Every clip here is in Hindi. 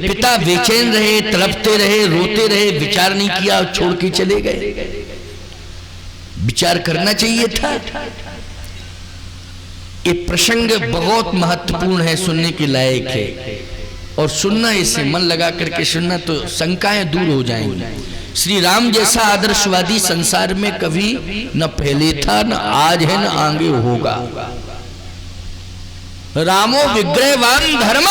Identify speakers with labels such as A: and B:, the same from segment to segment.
A: पिता बेचैन रहे, तड़पते रहे, रोते रहे, विचार नहीं किया और छोड़ के चले गए। विचार करना चाहिए था। ये प्रसंग बहुत महत्वपूर्ण है, सुनने के लायक है और सुनना, इसे मन लगा करके सुनना तो शंकाएं दूर हो जाएंगी। श्री राम जैसा आदर्शवादी संसार में कभी न पहले था, न आज है, न आगे होगा। रामो विग्रहवान धर्म।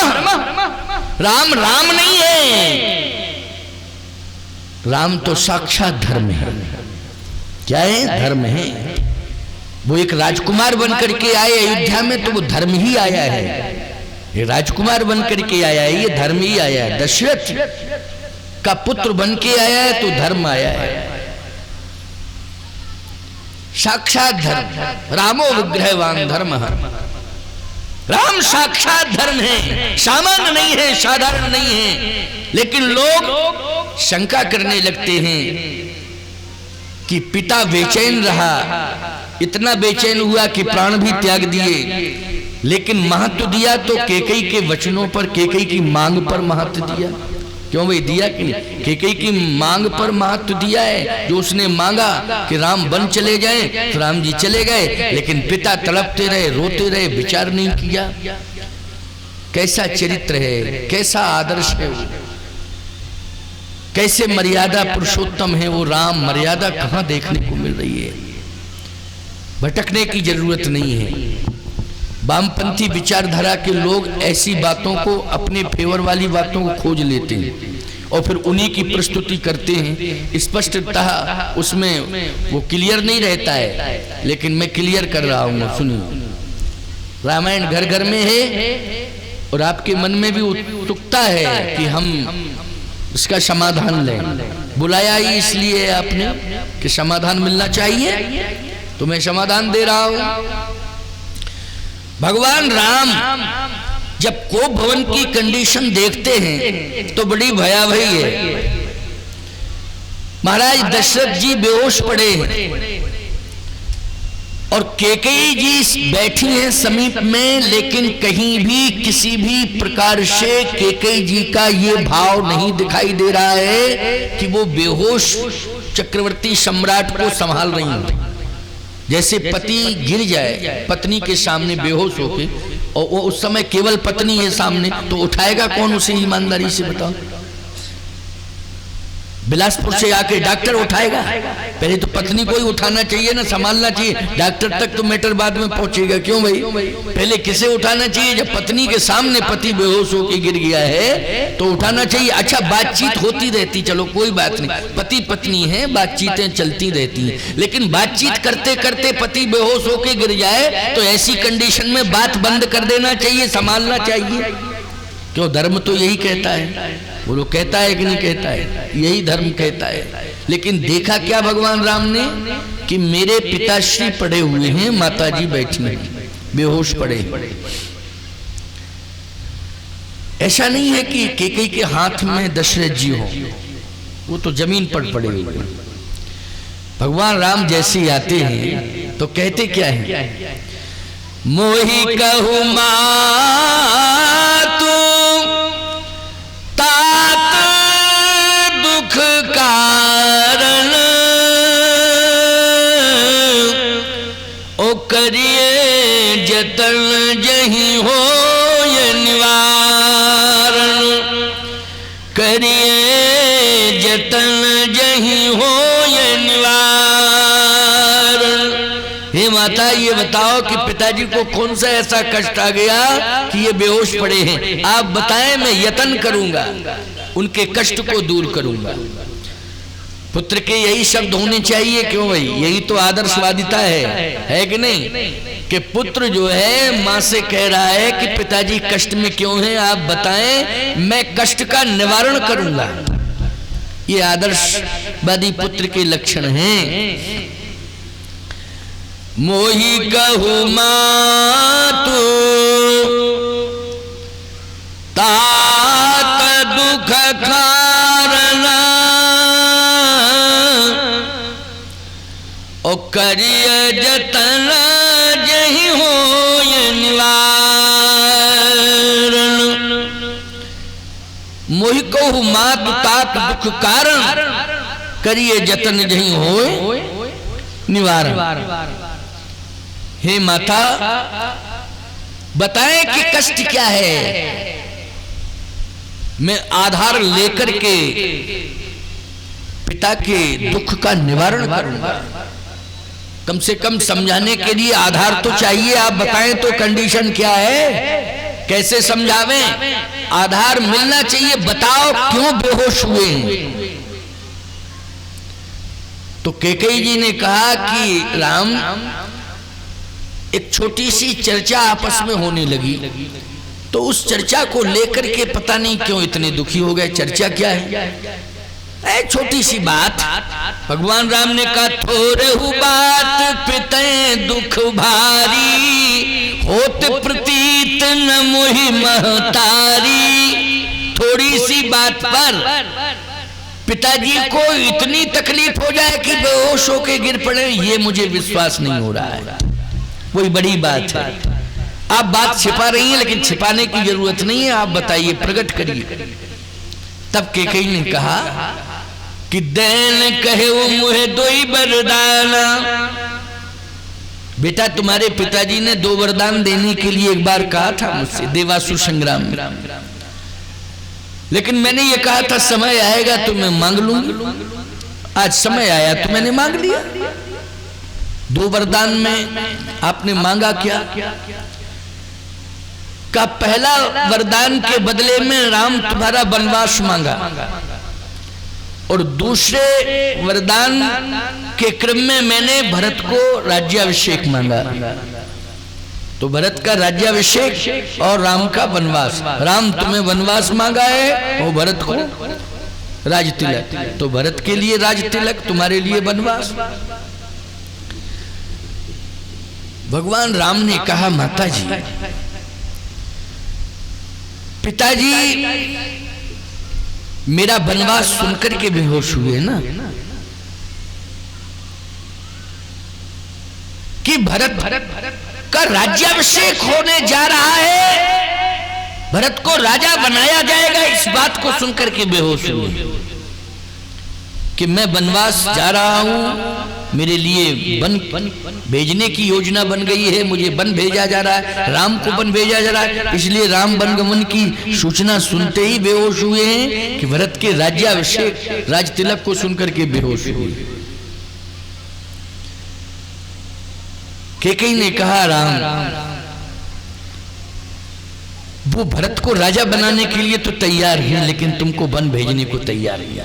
A: राम राम नहीं है, राम तो साक्षात धर्म है। क्या है? धर्म है। वो एक राजकुमार बनकर के आए अयोध्या में तो वो धर्म ही आया है। ये राजकुमार बनकर के आया है, ये धर्म ही आया है। दशरथ का पुत्र बन के आया है तो धर्म आया है, साक्षात धर्म। रामो विग्रहवान धर्म। राम साक्षात धर्म है, सामान्य नहीं है, साधारण नहीं है। लेकिन लोग शंका करने लगते हैं कि पिता बेचैन रहा, इतना बेचैन हुआ कि प्राण भी त्याग दिए, लेकिन महत्व दिया तो कैकेयी के वचनों पर, कैकेयी की मांग पर महत्व दिया। क्यों भाई दिया कि नहीं? कैकेयी की मांग पर महत्व दिया है। जो उसने मांगा कि राम वन चले जाएं तो राम जी चले गए, लेकिन पिता तड़पते रहे, रोते रहे, विचार नहीं किया। कैसा चरित्र है, कैसा आदर्श है वो, कैसे मर्यादा पुरुषोत्तम है वो राम। मर्यादा कहां देखने को मिल रही है? भटकने की जरूरत नहीं है। वामपंथी विचारधारा के लोग ऐसी बातों को, अपने फेवर वाली बातों को खोज लेते हैं और फिर उन्हीं की प्रस्तुति करते हैं। स्पष्टतः उसमें वो क्लियर नहीं रहता है, लेकिन मैं क्लियर कर रहा हूँ। सुनिए, रामायण घर घर में है और आपके मन में भी उत्सुकता है कि हम इसका समाधान लें। बुलाया ही इसलिए है आपने कि समाधान मिलना चाहिए, तो मैं समाधान दे रहा हूं। भगवान राम जब कोप भवन की कंडीशन देखते हैं तो बड़ी भयावही है। महाराज दशरथ जी बेहोश पड़े हैं और कैकेयी जी बैठी हैं समीप में, लेकिन कहीं भी किसी भी प्रकार से कैकेयी जी का ये भाव नहीं दिखाई दे रहा है कि वो बेहोश चक्रवर्ती सम्राट को संभाल रही हैं। जैसे पति गिर जाए पत्नी के सामने बेहोश होके, और वो उस समय केवल पत्नी है सामने, तो उठाएगा कौन उसे? ईमानदारी से बताओ। बिलासपुर से आके डॉक्टर उठाएगा? पहले तो पत्नी को ही उठाना चाहिए ना, संभालना चाहिए। डॉक्टर तक तो मैटर बाद में पहुंचेगा। क्यों भाई? पहले किसे उठाना चाहिए? जब पत्नी के सामने पति बेहोश होकर गिर गया है तो उठाना चाहिए। अच्छा, बातचीत होती रहती, चलो कोई बात नहीं, पति पत्नी है, बातचीतें चलती रहती हैं, लेकिन बातचीत करते करते पति बेहोश होकर गिर जाए तो ऐसी कंडीशन में बात बंद कर देना चाहिए, संभालना चाहिए। क्यों? धर्म तो यही कहता है। वो लोग कहता है कि नहीं कहता है? यही धर्म कहता है। लेकिन देखा क्या भगवान राम ने कि मेरे पिताश्री पड़े हुए हैं, माताजी बैठी हैं, बेहोश पड़े। ऐसा नहीं है कि कैकेयी के हाथ में दशरथ जी हो, वो तो जमीन पर पड़े हुए हैं। भगवान राम जैसे ही आते हैं तो कहते क्या है? मोहि कहु मातु तात दुख कारण, ओ करिए जतन जहि हो ये निवारण, करिए जतन जहि हो ये निवारण। हे माता, ये बताओ कि पिताजी को कौन सा ऐसा कष्ट आ गया कि ये बेहोश पड़े हैं? आप बताएं, मैं यत्न करूंगा, उनके कष्ट को दूर करूंगा। पुत्र के यही शब्द होने चाहिए। क्यों भाई? यही तो आदर्शवादिता है कि नहीं? कि पुत्र जो है मां से कह रहा है कि पिताजी कष्ट में क्यों हैं, आप बताएं, मैं कष्ट का निवारण करूंगा। ये आदर्शवादी पुत्र के लक्षण हैं। मोहि कहु मातु तात दुख कारण, ओ करिय जतन जहि हो ये निवारण। मोहि कहु मात तात दुख कारण, करिए जतन जहीं होए निवारण। हे माता, बताएं कि कष्ट क्या है, मैं आधार लेकर के पिता के दुख का निवारण करूंगा। कम से कम समझाने के लिए आधार तो चाहिए। आप बताएं तो कंडीशन क्या है, कैसे समझावें, आधार मिलना चाहिए। बताओ क्यों बेहोश हुए। तो कैकेयी जी ने कहा कि राम, एक छोटी सी चर्चा आपस में होने लगी, तो उस चर्चा को लेकर के पता नहीं क्यों इतने दुखी हो गए। चर्चा क्या है? छोटी सी बात। भगवान राम ने कहा, थोरहु बात पिते दुख भारी, होत प्रतीत न मोहि महतारी। थोड़ी सी बात पर पिताजी को इतनी तकलीफ हो जाए कि बेहोश होके गिर पड़े, ये मुझे विश्वास नहीं हो रहा है। कोई बड़ी बात है। आप बात छिपा रही हैं, लेकिन छिपाने की जरूरत नहीं है, आप बताइए, प्रकट करिए। तब कैकेयी ने कहा कि दैन कहे वो मुहे दोई वरदाना। बेटा, तुम्हारे पिताजी ने 2 वरदान देने के लिए एक बार कहा था मुझसे देवासुर संग्राम में, लेकिन मैंने ये कहा था समय आएगा तो मैं मांग लूंगी। आज समय आया तो मैंने मांग लिया। 2 वरदान में आपने मांगा क्या? का पहला वरदान के बदले में राम तुम्हारा वनवास मांगा, और दूसरे वरदान के क्रम में मैंने भरत को राज्याभिषेक मांगा। तो भरत का राज्याभिषेक और राम का वनवास। राम तुम्हें वनवास मांगा है और भरत को राज तिलक। तो भरत के लिए राज तिलक, तुम्हारे लिए वनवास। भगवान राम ने कहा, माता जी, पिताजी मेरा वनवास सुनकर के बेहोश हुए ना, कि भरत का राज्याभिषेक होने जा रहा है, भरत को राजा बनाया जाएगा, इस बात को सुनकर के बेहोश हुए। कि मैं वनवास जा रहा हूं, मेरे लिए वन भेजने की योजना बन गई है, मुझे वन भेजा जा रहा है, राम को वन भेजा जा रहा है, इसलिए राम वनगमन की सूचना सुनते ही बेहोश हुए हैं। कि भरत के राज्याभिषेक राज तिलक को सुनकर के बेहोश हुए। कैकेयी ने कहा, राम वो भरत को राजा बनाने के लिए तो तैयार है, लेकिन तुमको वन भेजने को तैयार नहीं।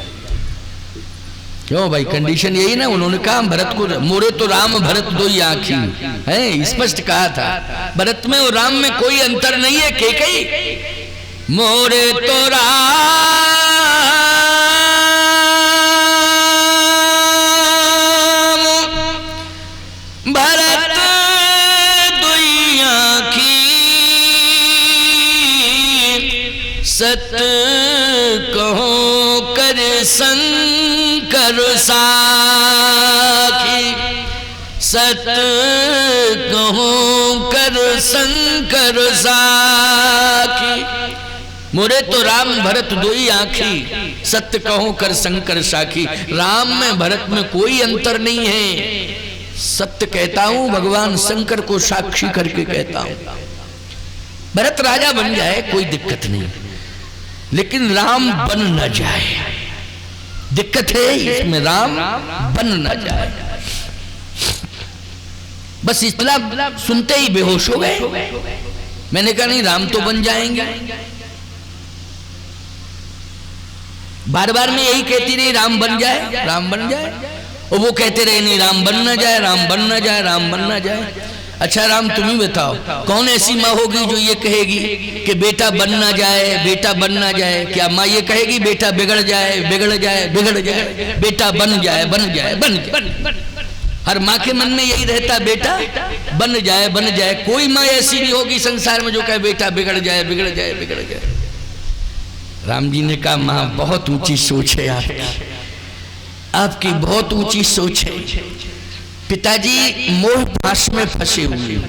A: क्यों भाई? कंडीशन यही ना। उन्होंने कहा भरत को, मोरे तो राम भरत दो ही आँखी है, स्पष्ट कहा था। भरत में और राम में कोई अंतर नहीं है। कैकेयी, मोरे तो राम भरत दुई आँखी, सत कहो कर शंकर साखी, सत कहो कर शंकर साखी। मोरे तो राम भरत दोई आँखी, सत्य कहो कर शंकर साखी। राम में भरत में कोई अंतर नहीं है। सत्य कहता हूं, भगवान शंकर को साक्षी करके कहता हूं। भरत राजा बन जाए कोई दिक्कत नहीं, लेकिन राम बन न जाए, दिक्कत है इसमें। राम बन न जाए। बस इतना सुनते ही बेहोश हो गए। मैंने कहा नहीं, राम तो बन जाएंगे। बार बार मैं यही कहती रही, राम बन जाए, राम बन जाए। और वो कहते रहे नहीं, राम बन न जाए, राम बन न जाए, राम बन न जाए। अच्छा राम, तुम ही बताओ, कौन ऐसी माँ होगी जो ये कहेगी कि बेटा बन ना जाए, बेटा बन ना जाए? क्या माँ ये कहेगी बेटा बिगड़ जाए, बिगड़ जाए, बिगड़ जाए? बेटा बन जाए, बन जाए, बन जाए। हर माँ के मन में यही रहता, बेटा बन जाए, बन जाए। कोई माँ ऐसी नहीं होगी संसार में जो कहे बेटा बिगड़ जाए, बिगड़ जाए, बिगड़ जाए। राम जी ने कहा, माँ बहुत ऊंची सोच है आपकी बहुत ऊंची सोच है। पिताजी मोह फांस में फंसे हुए हैं।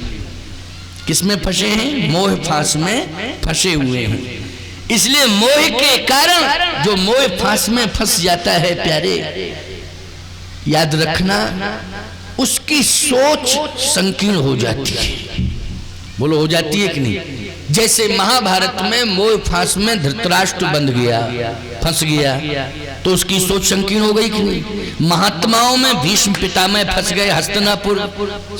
A: किस में फंसे हैं? मोह फांस में फंसे हुए हैं। इसलिए मोह के कारण जो मोह फांस में फंस जाता है प्यारे, याद रखना उसकी सोच संकीर्ण हो जाती है। बोलो हो जाती है कि नहीं? जैसे महाभारत में मोह फांस में धृतराष्ट्र बंध गया, फंस गया, तो उसकी सोच संकीर्ण हो गई कि नहीं? महात्माओं में भीष्म पितामह फंस गए, हस्तिनापुर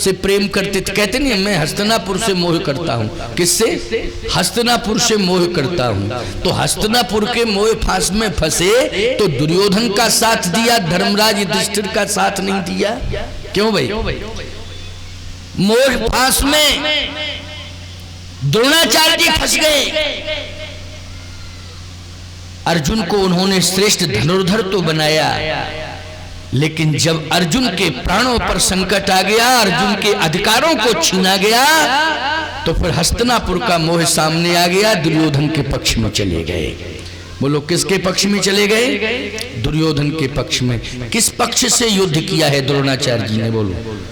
A: से प्रेम करते थे, कहते नहीं मैं हस्तिनापुर से मोह करता हूँ। किससे? हस्तिनापुर से मोह करता हूँ। तो हस्तिनापुर के मोह फांस में फंसे तो दुर्योधन का साथ दिया, धर्मराज युधिष्ठिर का साथ नहीं दिया। क्यों भाई? मोह फांस में द्रोणाचार्य जी फंस गए। अर्जुन को उन्होंने श्रेष्ठ धनुर्धर तो बनाया, लेकिन जब अर्जुन के प्राणों पर संकट आ गया, अर्जुन के अधिकारों को छीना गया, तो फिर हस्तिनापुर का मोह सामने आ गया, दुर्योधन के पक्ष में चले गए। बोलो किसके पक्ष में चले गए? दुर्योधन के पक्ष में। किस पक्ष से युद्ध किया है द्रोणाचार्य जी ने? बोलो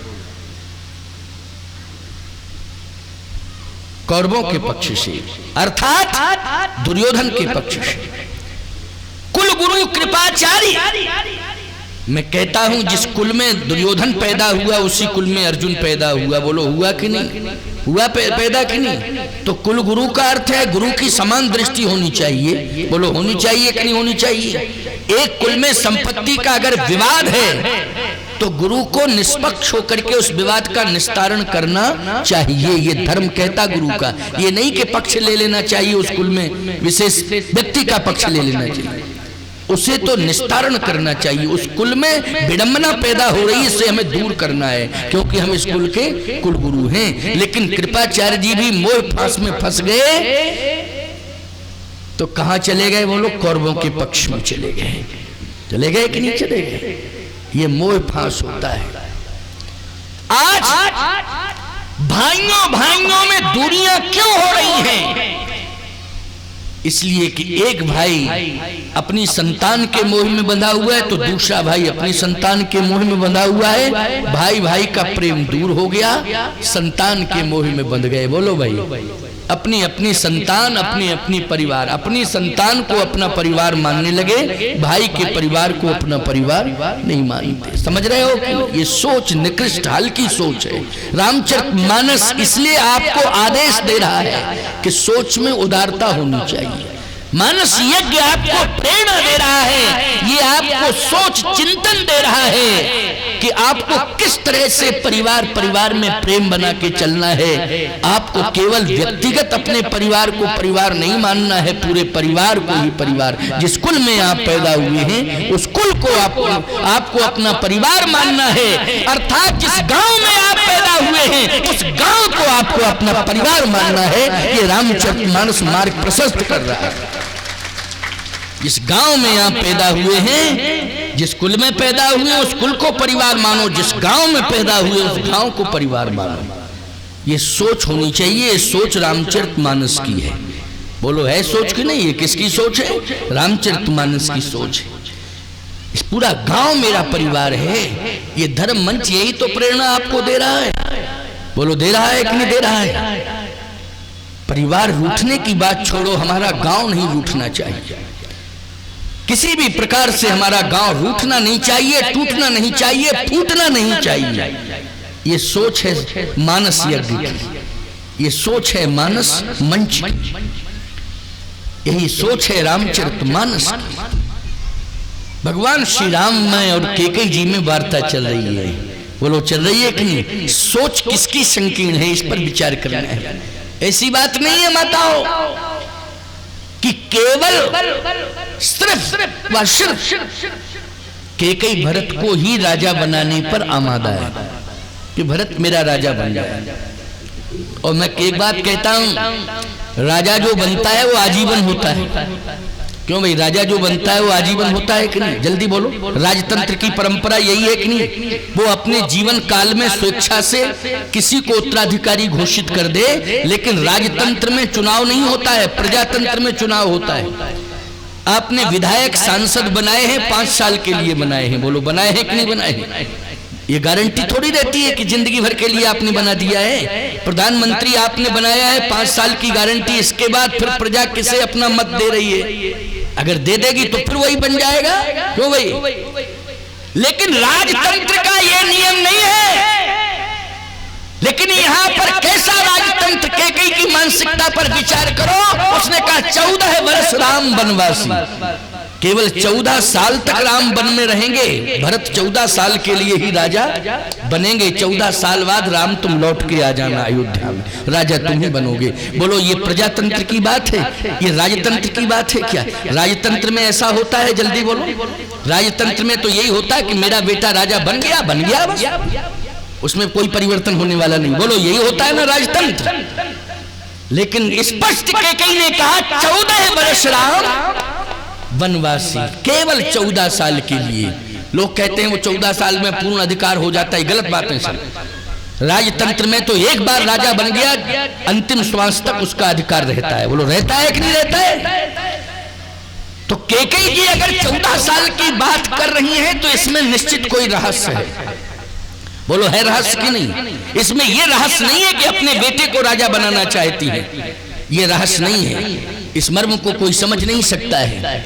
A: कौरवों के पक्ष से, अर्थात दुर्योधन के पक्ष से। कुल गुरु कृपाचार्य, मैं कहता हूं जिस कुल में दुर्योधन पैदा हुआ उसी कुल में अर्जुन पैदा हुआ। बोलो हुआ कि नहीं? हुआ पैदा कि नहीं? तो कुल गुरु का अर्थ है गुरु की समान दृष्टि होनी चाहिए। बोलो होनी चाहिए कि नहीं होनी चाहिए? एक कुल में संपत्ति का अगर विवाद है तो गुरु को निष्पक्ष होकर के उस विवाद का निस्तारण करना चाहिए। ये धर्म कहता गुरु का। ये नहीं कि पक्ष ले लेना चाहिए, उस कुल में विशेष व्यक्ति का पक्ष ले लेना चाहिए, उसे तो निस्तारण करना चाहिए। उस कुल में विडंबना पैदा हो रही है, इससे हमें दूर करना है, क्योंकि हम इस कुल के कुल गुरु हैं। लेकिन कृपाचार्य जी भी मोह फांस में फंस गए तो कहां चले गए? वो लोग कौरवों के पक्ष में चले गए। चले गए कि नहीं चले गए? ये मोह फांस होता है। आज भाइयों भाइयों में दूरियां क्यों हो रही हैं? इसलिए कि एक भाई अपनी संतान के मोह में बंधा हुआ है तो दूसरा भाई अपनी संतान के मोह में बंधा हुआ है। भाई भाई का प्रेम दूर हो गया, संतान के मोह में बंध गए। बोलो भाई, अपनी अपनी संतान, अपनी अपनी परिवार, अपनी संतान को अपना परिवार मानने लगे, भाई के परिवार को अपना परिवार नहीं मानते। समझ रहे हो कि ये सोच निकृष्ट हल्की सोच है। रामचरितमानस इसलिए आपको आदेश दे रहा है कि सोच में उदारता होनी चाहिए। मानस यज्ञ आपको प्रेरणा दे रहा है, ये आपको सोच चिंतन दे रहा है कि आपको किस तरह से परिवार में प्रेम बना के चलना है। आपको केवल व्यक्तिगत अपने परिवार को परिवार नहीं मानना है, पूरे परिवार को ही परिवार। जिस कुल में आप पैदा हुए हैं उस कुल को आपको अपना परिवार मानना है। अर्थात जिस गांव में आप पैदा हुए हैं उस गांव को आपको अपना परिवार मानना है। ये रामचरितमानस मार्ग प्रशस्त कर रहा है। जिस गांव में आप पैदा हुए हैं, जिस कुल में पैदा हुए उस कुल को परिवार मानो, जिस गांव में पैदा हुए उस गांव को परिवार मानो। ये सोच होनी चाहिए। ये सोच रामचरितमानस की है। बोलो है सोच की नहीं? ये किसकी सोच है? रामचरितमानस की सोच है। इस पूरा गांव मेरा परिवार है। ये धर्म मंच यही तो प्रेरणा आपको दे रहा है। बोलो दे रहा है कि नहीं दे रहा है? परिवार रूठने की बात छोड़ो, हमारा गांव नहीं रूठना चाहिए। किसी भी प्रकार से हमारा गांव रूठना नहीं चाहिए, टूटना नहीं चाहिए, फूटना नहीं चाहिए। ये सोच है मानस यज्ञ की, ये सोच है मानस मंच की, यही सोच है रामचरितमानस की। भगवान श्री राम में और कैकेयी जी में वार्ता चल रही है। बोलो चल रही है कि नहीं? सोच किसकी संकीर्ण है, इस पर विचार करना है। ऐसी बात नहीं है माताओं कि केवल सिर्फ व सिर्फ कैकेयी भरत को ही राजा बनाने पर आमादा है कि भरत मेरा राजा बन जाए। और मैं एक बात कहता हूं, राजा जो बनता है वो आजीवन होता है। क्यों भाई? राजा जो बनता है वो आजीवन होता है कि नहीं? जल्दी बोलो। राजतंत्र की परंपरा यही है कि नहीं? वो अपने जीवन काल में स्वेच्छा से किसी को उत्तराधिकारी घोषित कर दे, लेकिन राजतंत्र में चुनाव नहीं होता है, प्रजातंत्र में चुनाव होता है। आपने विधायक सांसद बनाए हैं, 5 साल के लिए बनाए हैं। बोलो बनाए हैं कि नहीं बनाए हैं? ये गारंटी थोड़ी रहती है कि जिंदगी भर के लिए आपने बना दिया है। प्रधानमंत्री आपने बनाया है, 5 साल की गारंटी, इसके बाद फिर प्रजा किसे अपना मत दे रही है? अगर दे देगी तो फिर वही बन जाएगा, क्यों भाई? लेकिन राजतंत्र का ये नियम नहीं है। लेकिन यहां पर कैसा राजतंत्र, कैकेयी की मानसिकता पर विचार करो। उसने कहा 14 वर्ष राम वनवासी, केवल 14 साल तक राम वन में रहेंगे। भरत 14 साल के लिए ही राजा बनेंगे। 14 साल बाद राम तुम लौट के आ जाना अयोध्या में, राजा तुम ही बनोगे। बोलो ये प्रजातंत्र की बात है, ये राजतंत्र की बात है क्या? राजतंत्र में ऐसा होता है? जल्दी बोलो। राजतंत्र में तो यही होता है कि मेरा बेटा राजा बन गया बस, उसमें कोई परिवर्तन होने वाला नहीं। बोलो यही होता है ना राजतंत्र। लेकिन स्पष्ट कैकेयी ने कहा 14 वर्ष राम वनवासी, केवल 14 साल के लिए। लोग कहते हैं वो 14 साल में पूर्ण अधिकार हो जाता है, गलत बात है सर। राजतंत्र में तो एक बार राजा बन गया, अंतिम श्वास तक उसका अधिकार रहता है। बोलो रहता है कि नहीं रहता है? तो कैकेयी जी अगर 14 साल की बात कर रही हैं तो इसमें निश्चित कोई रहस्य है। बोलो है रहस्य कि नहीं? इसमें यह रहस्य नहीं है कि अपने बेटे को राजा बनाना चाहती है, ये रहस्य नहीं है। इस मर्म को कोई समझ नहीं सकता है।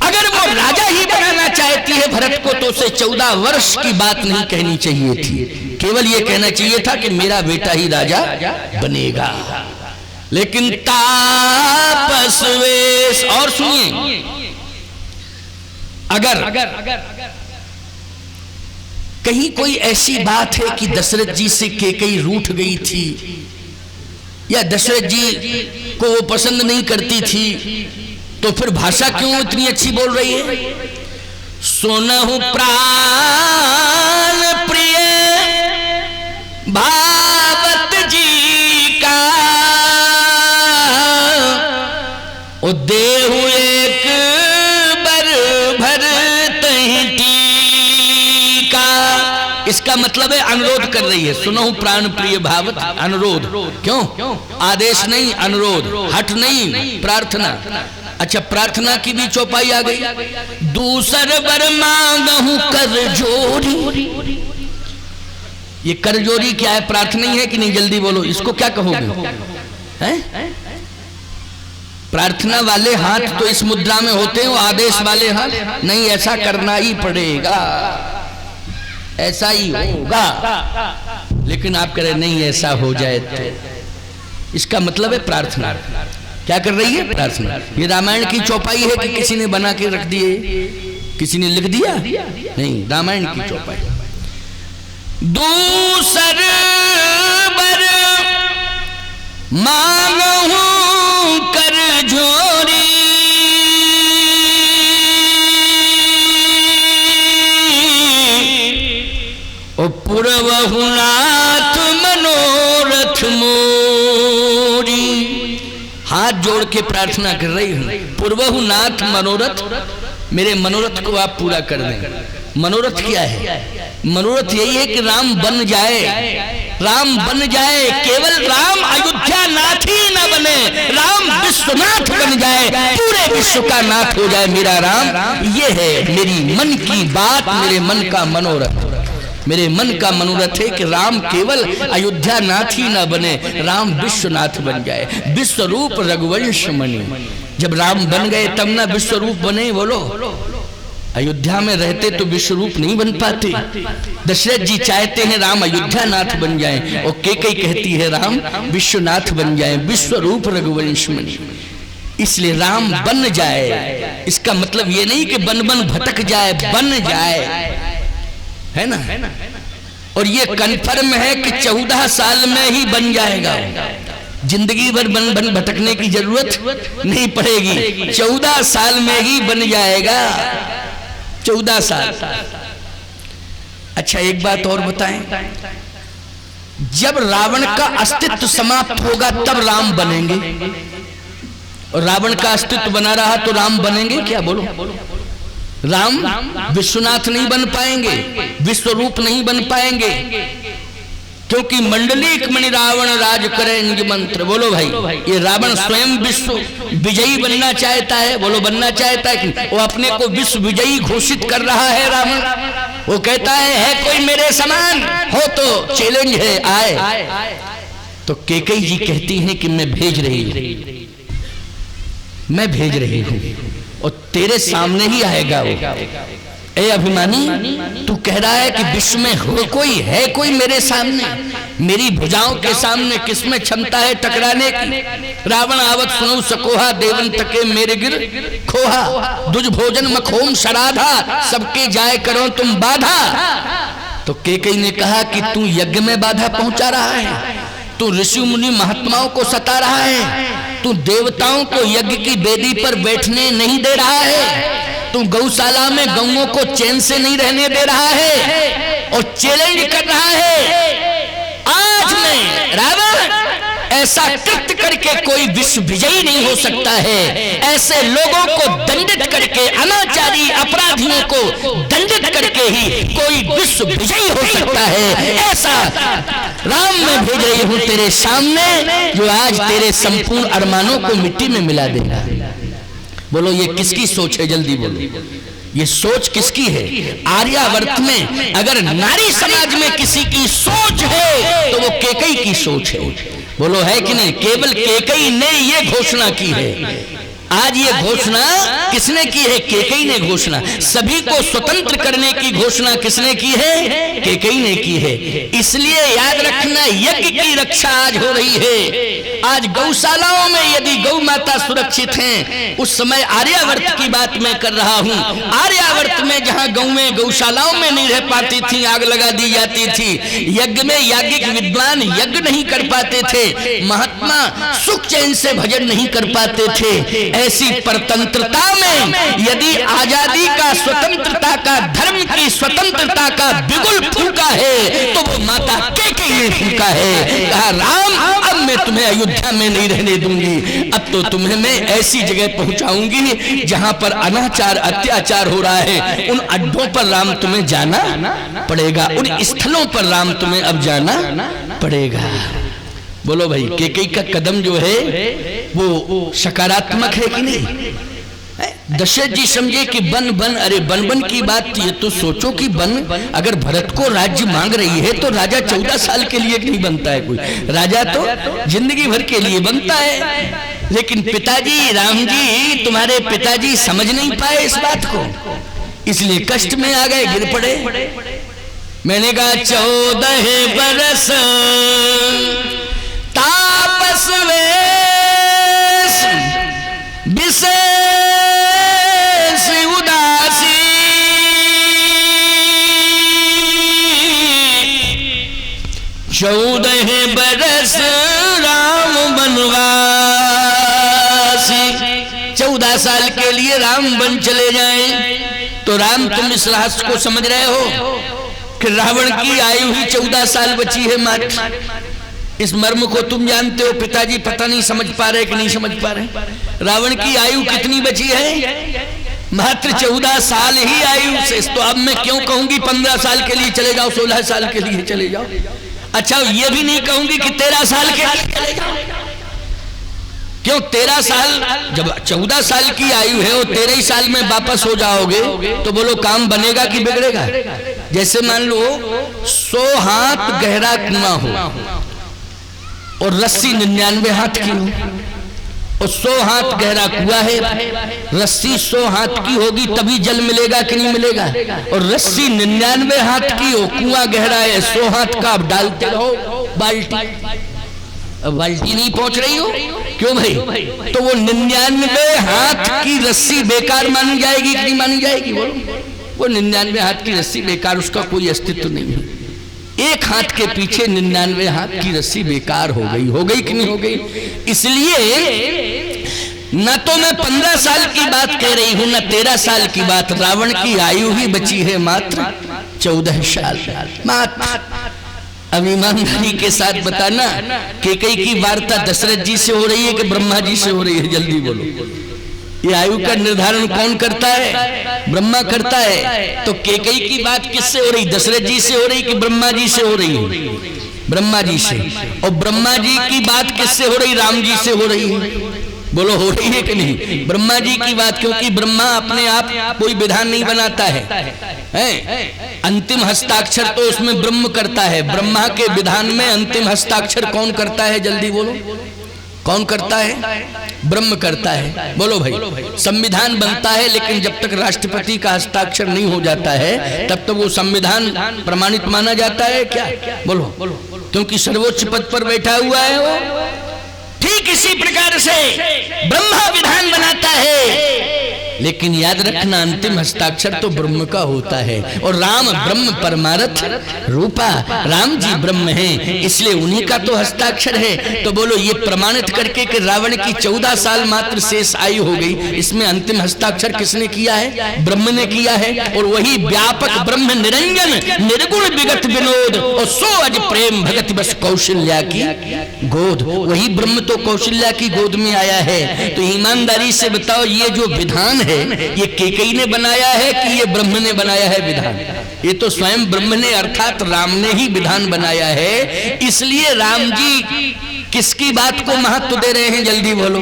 A: अगर वो राजा ही बनाना चाहती है भरत को तो उसे 14 वर्ष की बात नहीं कहनी चाहिए थी, केवल ये कहना चाहिए था कि मेरा बेटा ही राजा बनेगा। लेकिन तापस वेश, और सुनिए, अगर कहीं कोई ऐसी बात है कि दशरथ जी से कैकेयी रूठ गई थी या दशरथ जी को वो पसंद नहीं करती थी, तो फिर भाषा क्यों इतनी अच्छी बोल रही है? सुनहु प्राण प्रिय भावत जी का, ओ देहु एक बर भर टीका। इसका मतलब है अनुरोध कर रही है। सुनहु प्राण प्रिय भावत, अनुरोध। क्यों? आदेश नहीं, अनुरोध, हट नहीं, प्रार्थना। अच्छा, प्रार्थना की भी चौपाई आ गई। दूसर बर मांगहु कर जोरी। ये कर जोरी क्या है? प्रार्थना ही है कि नहीं? जल्दी बोलो, इसको क्या कहोगे? हैं? प्रार्थना वाले हाथ तो इस मुद्रा में होते हैं, आदेश वाले हाथ नहीं। ऐसा करना ही पड़ेगा, ऐसा ही होगा। लेकिन आप कह रहे नहीं ऐसा हो जाए तो, इसका मतलब है प्रार्थना। क्या कर रही है? प्रार्थना। ये रामायण की चौपाई है कि किसी ने बना के रख दिए, किसी ने लिख दिया? नहीं, रामायण की चौपाई। दूसर बर मांगहु कर जोरी, ओ पुरवहु नाथ मनोरथ मोरी। हाथ जोड़ के प्रार्थना कर रही हूं, पुरवहु नाथ मनोरथ, मेरे मनोरथ को आप पूरा कर दें। मनोरथ क्या है? मनोरथ यही है कि राम बन जाए, राम बन जाए। केवल राम अयोध्या नाथ ही न बने, राम विश्वनाथ बन जाए, पूरे विश्व का नाथ हो जाए मेरा राम। ये है मेरी मन की बात, मेरे मन का मनोरथ। मेरे मन का मनोरथ है कि राम केवल अयोध्या नाथ ही न बने, राम विश्वनाथ बन जाए। विश्वरूप रघुवंश मणि, जब राम बन गए तब ना विश्वरूप बने। बोलो, अयोध्या में रहते तो विश्वरूप नहीं बन पाते। दशरथ जी चाहते हैं राम अयोध्या नाथ बन जाएं, और कैकेयी कहती है राम विश्वनाथ बन जाएं, विश्वरूप रघुवंश मणि। इसलिए राम बन जाए, इसका मतलब ये नहीं कि बन बन भटक जाए, बन जाए, है ना। और ये कन्फर्म है कि 14 साल में ही बन जाएगा। जिंदगी भर बन बन भटकने की जरूरत नहीं पड़ेगी, 14 साल में ही बन जाएगा। 14 साल। अच्छा, एक बात और बताएं, जब रावण का अस्तित्व समाप्त होगा तब राम बनेंगे, और रावण का अस्तित्व बना रहा तो राम बनेंगे क्या? बोलो, राम विश्वनाथ नहीं बन पाएंगे, विश्वरूप नहीं बन पाएंगे, क्योंकि मंडलीक मणि रावण राज करे निज मंत्र। बोलो भाई, ये रावण स्वयं विश्व विजयी बनना चाहता है, बोलो बनना चाहता है कि वो अपने को विश्व विजयी घोषित कर रहा है। रावण वो कहता है कोई मेरे समान हो तो चैलेंज है, आए। तो कैकेयी जी कहती हैं कि मैं भेज रही हूं, मैं भेज रही हूं और तेरे सामने ही आएगा वो। ए अभिमानी, तू कह रहा है कि विश्व में हो कोई, है कोई मेरे सामने, मेरी भुजाओं के सामने किसमें क्षमता है टकराने की। रावण आवत सुनो सकोहा, देवन तके मेरे गिर खोहा, दुज भोजन मखोम शराधा, सबके जाए करो तुम बाधा। तो कैकेयी ने कहा कि तू यज्ञ में बाधा पहुंचा रहा है, तू ऋषि मुनि महात्माओं को सता रहा है, तू देवताओं को यज्ञ की वेदी पर बैठने नहीं दे रहा है, तू गौशाला में गौओं को चैन से नहीं रहने दे रहा है और चैलेंज कर रहा है। आज मैं रावण ऐसा कृत्य करके कोई विश्व विजयी नहीं हो सकता है, ऐसे लोगों को दंडित करके, अनाचारी अपराधियों को दंडित करके ही कोई विश्व विजयी हो सकता है। ऐसा राम मैं भेज रही हूं तेरे सामने, जो आज तेरे संपूर्ण अरमानों को मिट्टी में मिला देगा। बोलो ये किसकी सोच है, जल्दी बोलो, ये सोच किसकी है? आर्यावर्त में अगर नारी समाज में किसी की सोच है तो वो कैकेयी की सोच है। बोलो है कि नहीं? केवल कैकेयी ने ये घोषणा की है। आज ये घोषणा किसने की है? कैकेयी ने घोषणा। सभी को स्वतंत्र करने की घोषणा किसने की है? कैकेयी ने की है। इसलिए याद रखना, यज्ञ की रक्षा आज हो रही है। आज गौशालाओं में यदि गौ माता सुरक्षित हैं, उस समय आर्यावर्त की बात मैं कर रहा हूं। आर्यावर्त में जहां गौएं गौशालाओं में नहीं रह पाती थी, आग लगा दी जाती थी। यज्ञ में याज्ञिक विद्वान यज्ञ नहीं कर पाते थे, महात्मा सुख चैन से भजन नहीं कर पाते थे। ऐसी परतंत्रता में यदि आजादी का, स्वतंत्रता का, धर्म की स्वतंत्रता का बिगुल फूंका है तो वो माता कैकेयी ने फूंका है। कहा राम अब मैं तुम्हें अयोध्या में नहीं रहने दूंगी, अब तो तुम्हें मैं ऐसी जगह पहुंचाऊंगी जहां पर अनाचार अत्याचार हो रहा है। उन अड्डों पर राम तुम्हें जाना पड़ेगा, उन स्थलों पर राम तुम्हें अब जाना पड़ेगा। बोलो भाई, कैकेयी का कदम जो है वो सकारात्मक है कि नहीं? दशरथ जी समझे कि बन बन, अरे बन बन की बात ये तो सोचो कि बन, अगर भरत को राज्य मांग रही है तो राजा 14 साल के लिए नहीं बनता है कोई, राजा तो जिंदगी भर के लिए बनता है। लेकिन पिताजी राम जी, तुम्हारे पिताजी समझ नहीं पाए इस बात को, इसलिए कष्ट में आ गए, गिर पड़े। मैंने कहा 14 बरस तापस वेश विशेष उदासी, 14 बरस राम बनवासी। 14 साल के लिए राम बन चले जाएं तो राम, तुम इस रहस्य को समझ रहे हो कि रावण की आयु ही 14 साल बची है मात्र। इस मर्म को तुम जानते हो, पिताजी पता नहीं समझ पा रहे कि नहीं समझ पा रहे। रावण की आयु कितनी बची है? मात्र 14 साल ही आयु से। तो अब मैं क्यों कहूंगी 15 साल के लिए चले जाओ, 16 साल के लिए चले जाओ। अच्छा, ये भी नहीं कहूंगी कि 13 साल के लिए चले जाओ। क्यों 13 साल? जब 14 साल की आयु है और 13 साल में वापस हो जाओगे तो बोलो काम बनेगा कि बिगड़ेगा? जैसे मान लो 100 हाथ गहरा कुआं हो और रस्सी 99 हाथ की हो, और 100 हाथ गहरा कुआं है, रस्सी 100 हाथ की होगी तभी जल मिलेगा कि नहीं मिलेगा? और रस्सी 99 हाथ की हो, कुआं गहरा है 100 हाथ का, अब डालते रहो बाल्टी, अब बाल्टी नहीं पहुंच रही हो, क्यों भाई? तो वो 99 हाथ की रस्सी बेकार मानी जाएगी कि नहीं मानी जाएगी? वो 99 हाथ की रस्सी बेकार, उसका कोई अस्तित्व नहीं है। एक हाथ के पीछे 99 हाथ की रस्सी बेकार हो गई कि नहीं हो गई? इसलिए न तो मैं 15 साल की बात कह रही हूं, न 13 साल की बात। रावण की आयु ही बची है मात्र 14 साल मात्र। अब ईमानदारी के साथ बताना, कैकेयी की वार्ता दशरथ जी से हो रही है कि ब्रह्मा जी से हो रही है? जल्दी बोलो। ये आयु का निर्धारण कौन करता है? ब्रह्मा करता है। तो कैकेयी की बात किससे हो रही? दशरथ जी से हो रही कि ब्रह्मा जी से हो रही है? ब्रह्मा जी से। और ब्रह्मा जी की बात किससे हो रही? राम जी से हो रही है। बोलो हो रही है कि नहीं? ब्रह्मा जी की बात, क्योंकि ब्रह्मा अपने आप कोई विधान नहीं बनाता है, अंतिम हस्ताक्षर तो उसमें ब्रह्म करता है। ब्रह्मा के विधान में अंतिम हस्ताक्षर कौन करता है? जल्दी बोलो, कौन करता है? ब्रह्म करता है। बोलो भाई, संविधान बनता है लेकिन जब तक राष्ट्रपति का हस्ताक्षर नहीं हो जाता है तब तक वो संविधान प्रमाणित माना जाता है क्या? बोलो, क्योंकि सर्वोच्च पद पर बैठा हुआ है वो। ठीक इसी प्रकार से ब्रह्मा विधान बनाता है, लेकिन याद रखना अंतिम हस्ताक्षर तो ब्रह्म का होता है। और राम ब्रह्म परमार्थ रूपा, राम जी ब्रह्म हैं, इसलिए उन्हीं का तो हस्ताक्षर है। तो बोलो, ये प्रमाणित करके कि रावण की 14 साल मात्र शेष आयु हो गई, इसमें अंतिम हस्ताक्षर किसने किया है? ब्रह्म ने किया है। और वही व्यापक ब्रह्म निरंजन निर्गुण विगत विनोद, और सो अज प्रेम भगत बस कौशल्या की गोद। वही ब्रह्म तो कौशल्या की गोद में आया है। तो ईमानदारी से बताओ, ये जो विधान है ये कैकेयी ने बनाया है कि ये ब्रह्म ने बनाया है विधान? ये तो स्वयं ब्रह्म ने अर्थात राम ने ही विधान बनाया है। इसलिए राम जी किसकी बात को महत्व दे रहे हैं? जल्दी बोलो।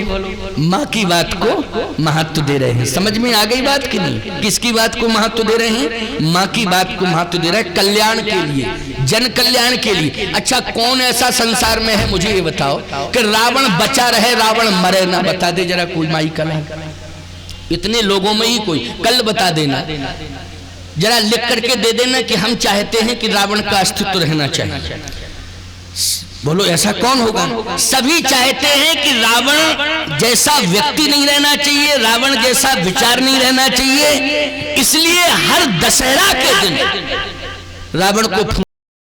A: माँ की बात को महत्व दे रहे हैं। समझ में आ गई बात कि नहीं? किसकी बात को महत्व दे रहे हैं? माँ की बात को महत्व दे रहे हैं, कल्याण के लिए, जन कल्याण के लिए। अच्छा, कौन ऐसा संसार में है, मुझे ये बताओ, कि रावण बचा रहे, रावण मरे ना? बता दे जरा कोई माई कला। इतने लोगों में ही कोई, कल बता देना, जरा लिख करके दे देना कि हम चाहते हैं कि रावण का अस्तित्व रहना चाहिए। बोलो, ऐसा कौन होगा? सभी चाहते हैं कि रावण जैसा व्यक्ति नहीं रहना चाहिए, रावण जैसा विचार नहीं रहना चाहिए। इसलिए हर दशहरा के दिन रावण को